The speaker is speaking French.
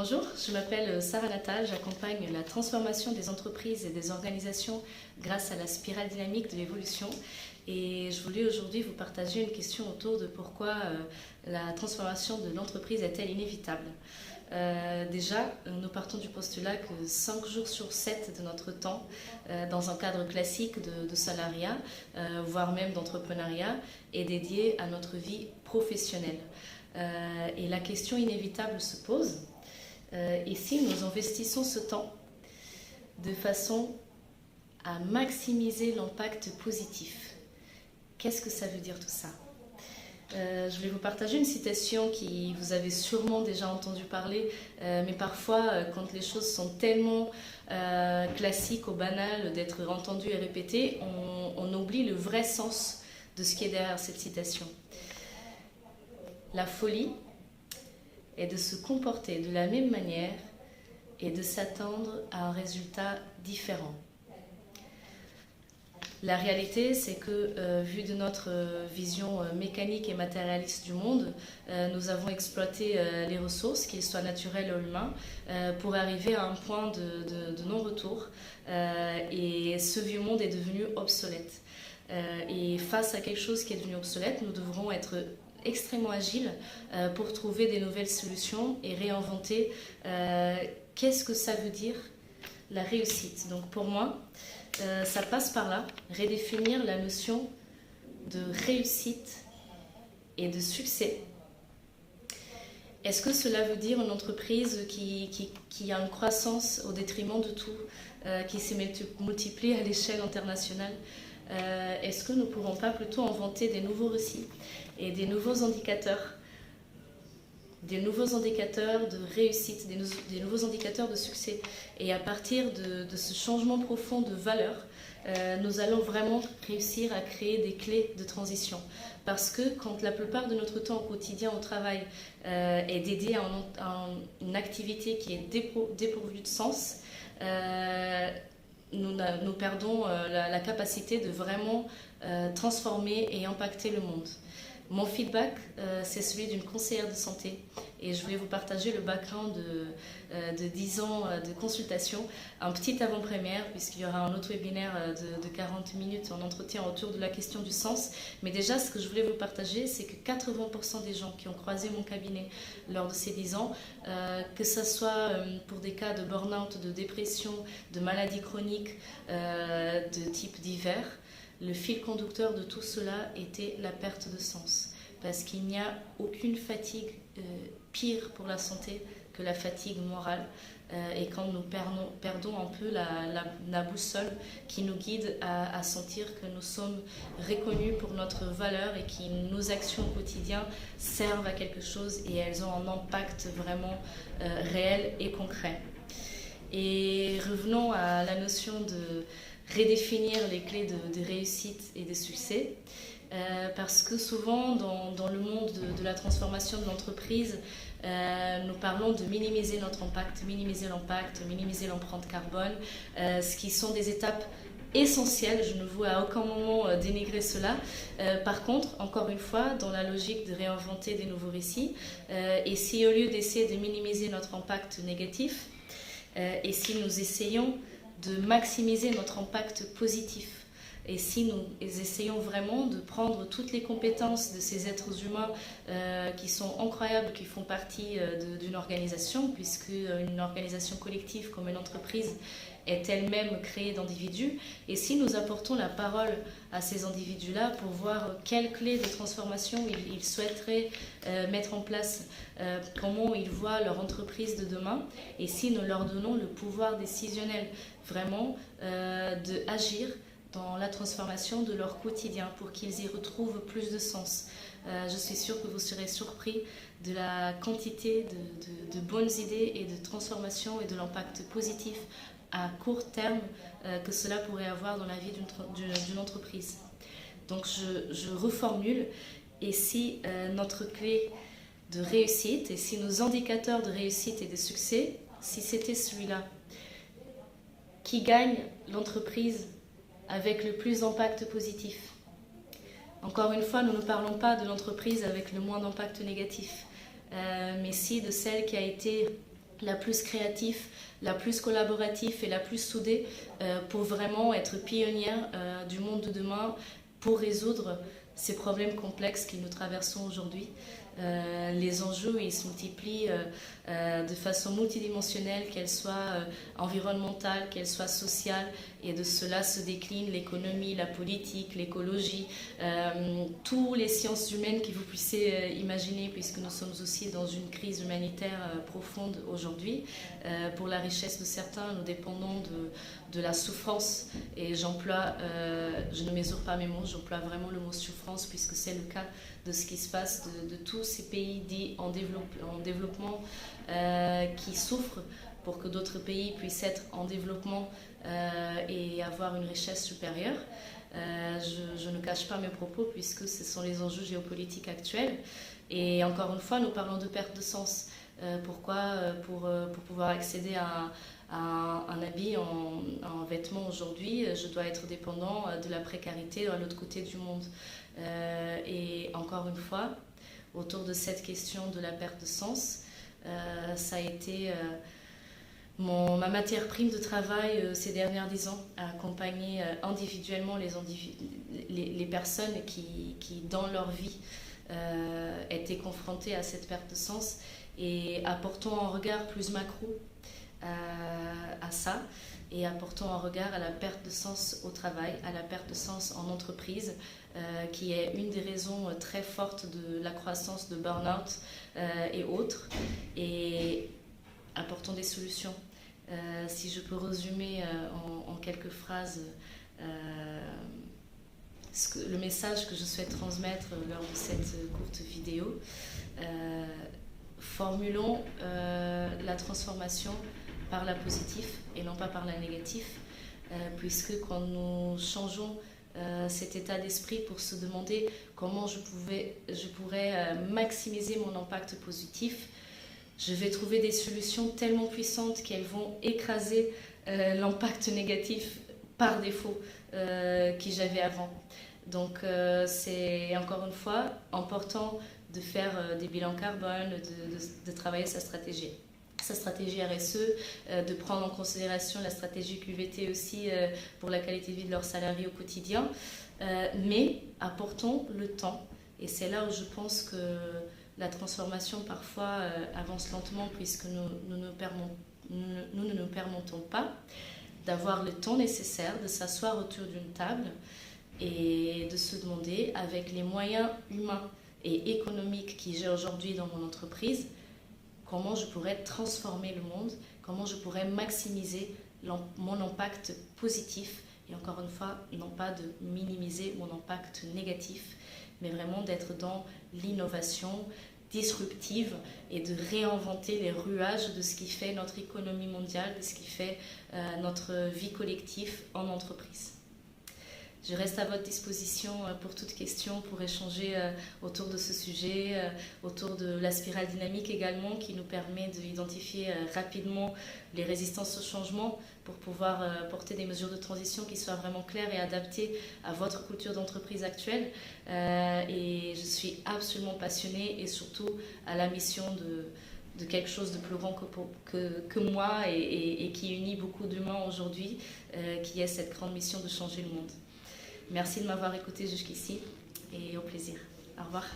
Bonjour, je m'appelle Sarah Natal, j'accompagne la transformation des entreprises et des organisations grâce à la spirale dynamique de l'évolution. Et je voulais aujourd'hui vous partager une question autour de pourquoi la transformation de l'entreprise est-elle inévitable. Déjà, nous partons du postulat que 5 jours sur 7 de notre temps, dans un cadre classique de salariat, voire même d'entrepreneuriat, est dédié à notre vie professionnelle. Et la question inévitable se pose. Et si nous investissons ce temps de façon à maximiser l'impact positif, qu'est-ce que ça veut dire tout ça? Je vais vous partager une citation qui vous avez sûrement déjà entendu parler, mais parfois quand les choses sont tellement classiques ou banales d'être entendues et répétées, on oublie le vrai sens de ce qui est derrière cette citation. La folie est de se comporter de la même manière et de s'attendre à un résultat différent. La réalité, c'est que, vu de notre vision mécanique et matérialiste du monde, nous avons exploité les ressources, qu'ils soient naturelles ou humains, pour arriver à un point de non-retour. Et ce vieux monde est devenu obsolète. Et face à quelque chose qui est devenu obsolète, nous devrons être extrêmement agile pour trouver des nouvelles solutions et réinventer qu'est-ce que ça veut dire la réussite. Donc pour moi, ça passe par là, redéfinir la notion de réussite et de succès. Est-ce que cela veut dire une entreprise qui a une croissance au détriment de tout, qui s'est multipliée à l'échelle internationale? Est-ce que nous ne pourrons pas plutôt inventer des nouveaux récits et des nouveaux indicateurs de réussite, des nouveaux indicateurs de succès? Et à partir de ce changement profond de valeurs, nous allons vraiment réussir à créer des clés de transition. Parce que quand la plupart de notre temps au quotidien au travail est dédié à une activité qui est dépourvue de sens, nous perdons la capacité de vraiment transformer et impacter le monde. Mon feedback, c'est celui d'une conseillère de santé et je voulais vous partager le background de 10 ans de consultation, un petit avant-première puisqu'il y aura un autre webinaire de 40 minutes en entretien autour de la question du sens. Mais déjà, ce que je voulais vous partager, c'est que 80% des gens qui ont croisé mon cabinet lors de ces 10 ans, que ce soit pour des cas de burn-out, de dépression, de maladies chroniques, de type divers, le fil conducteur de tout cela était la perte de sens. Parce qu'il n'y a aucune fatigue pire pour la santé que la fatigue morale. Et quand nous perdons un peu la boussole qui nous guide à sentir que nous sommes reconnus pour notre valeur et que nos actions au quotidien servent à quelque chose et elles ont un impact vraiment réel et concret. Et revenons à la notion de redéfinir les clés de réussite et de succès, parce que souvent dans le monde de la transformation de l'entreprise, nous parlons de minimiser notre impact, minimiser l'impact, minimiser l'empreinte carbone, ce qui sont des étapes essentielles, je ne veux à aucun moment dénigrer cela. Par contre, encore une fois, dans la logique de réinventer des nouveaux récits, et si au lieu d'essayer de minimiser notre impact négatif, et si nous essayons de maximiser notre impact positif, et si nous essayons vraiment de prendre toutes les compétences de ces êtres humains qui sont incroyables, qui font partie d'une organisation, puisque une organisation collective comme une entreprise est elle-même créée d'individus, et si nous apportons la parole à ces individus-là pour voir quelles clés de transformation ils souhaiteraient mettre en place, comment ils voient leur entreprise de demain, et si nous leur donnons le pouvoir décisionnel vraiment d'agir dans la transformation de leur quotidien pour qu'ils y retrouvent plus de sens. Je suis sûre que vous serez surpris de la quantité de bonnes idées et de transformation et de l'impact positif à court terme que cela pourrait avoir dans la vie d'une entreprise. Donc je reformule, et si notre clé de réussite, et si nos indicateurs de réussite et de succès, si c'était celui-là, qui gagne l'entreprise avec le plus d'impact positif. Encore une fois, nous ne parlons pas de l'entreprise avec le moins d'impact négatif, mais si de celle qui a été la plus créative, la plus collaborative et la plus soudée pour vraiment être pionnière du monde de demain pour résoudre ces problèmes complexes que nous traversons aujourd'hui. Les enjeux ils se multiplient de façon multidimensionnelle, qu'elle soit environnementale, qu'elle soit sociale, et de cela se décline l'économie, la politique, l'écologie, toutes les sciences humaines que vous puissiez imaginer, puisque nous sommes aussi dans une crise humanitaire profonde aujourd'hui. Pour la richesse de certains, nous dépendons de la souffrance, et j'emploie, je ne mesure pas mes mots, j'emploie vraiment le mot souffrance, puisque c'est le cas de ce qui se passe de tous ces pays dits en développement qui souffrent pour que d'autres pays puissent être en développement et avoir une richesse supérieure. Je ne cache pas mes propos puisque ce sont les enjeux géopolitiques actuels. Et encore une fois, nous parlons de perte de sens. Pourquoi pour pouvoir accéder à un habit, en vêtements aujourd'hui, je dois être dépendant de la précarité à l'autre côté du monde. Et encore une fois, autour de cette question de la perte de sens, ça a été ma matière prime de travail ces dernières 10 ans, à accompagner individuellement les personnes qui, dans leur vie, étaient confrontées à cette perte de sens, et apportons un regard plus macro à ça, et apportons un regard à la perte de sens au travail, à la perte de sens en entreprise, qui est une des raisons très fortes de la croissance de burn-out et autres, et apportons des solutions. Si je peux résumer en quelques phrases le message que je souhaite transmettre lors de cette courte vidéo, formulons la transformation par la positive et non pas par la négative, puisque quand nous changeons cet état d'esprit pour se demander comment je pourrais maximiser mon impact positif, je vais trouver des solutions tellement puissantes qu'elles vont écraser l'impact négatif par défaut que j'avais avant. Donc c'est encore une fois important de faire des bilans carbone, de travailler sa stratégie RSE, de prendre en considération la stratégie QVT aussi pour la qualité de vie de leurs salariés au quotidien. Mais apportons le temps, et c'est là où je pense que la transformation parfois avance lentement, puisque nous ne nous permettons pas d'avoir le temps nécessaire de s'asseoir autour d'une table et de se demander, avec les moyens humains et économiques que j'ai aujourd'hui dans mon entreprise, comment je pourrais transformer le monde, comment je pourrais maximiser mon impact positif, et encore une fois, non pas de minimiser mon impact négatif, mais vraiment d'être dans l'innovation disruptive et de réinventer les rouages de ce qui fait notre économie mondiale, de ce qui fait notre vie collective en entreprise. Je reste à votre disposition pour toute question, pour échanger autour de ce sujet, autour de la spirale dynamique également, qui nous permet d'identifier rapidement les résistances au changement pour pouvoir porter des mesures de transition qui soient vraiment claires et adaptées à votre culture d'entreprise actuelle. Et je suis absolument passionnée, et surtout à la mission de quelque chose de plus grand que moi, et qui unit beaucoup d'humains aujourd'hui, qui est cette grande mission de changer le monde. Merci de m'avoir écouté jusqu'ici, et au plaisir. Au revoir.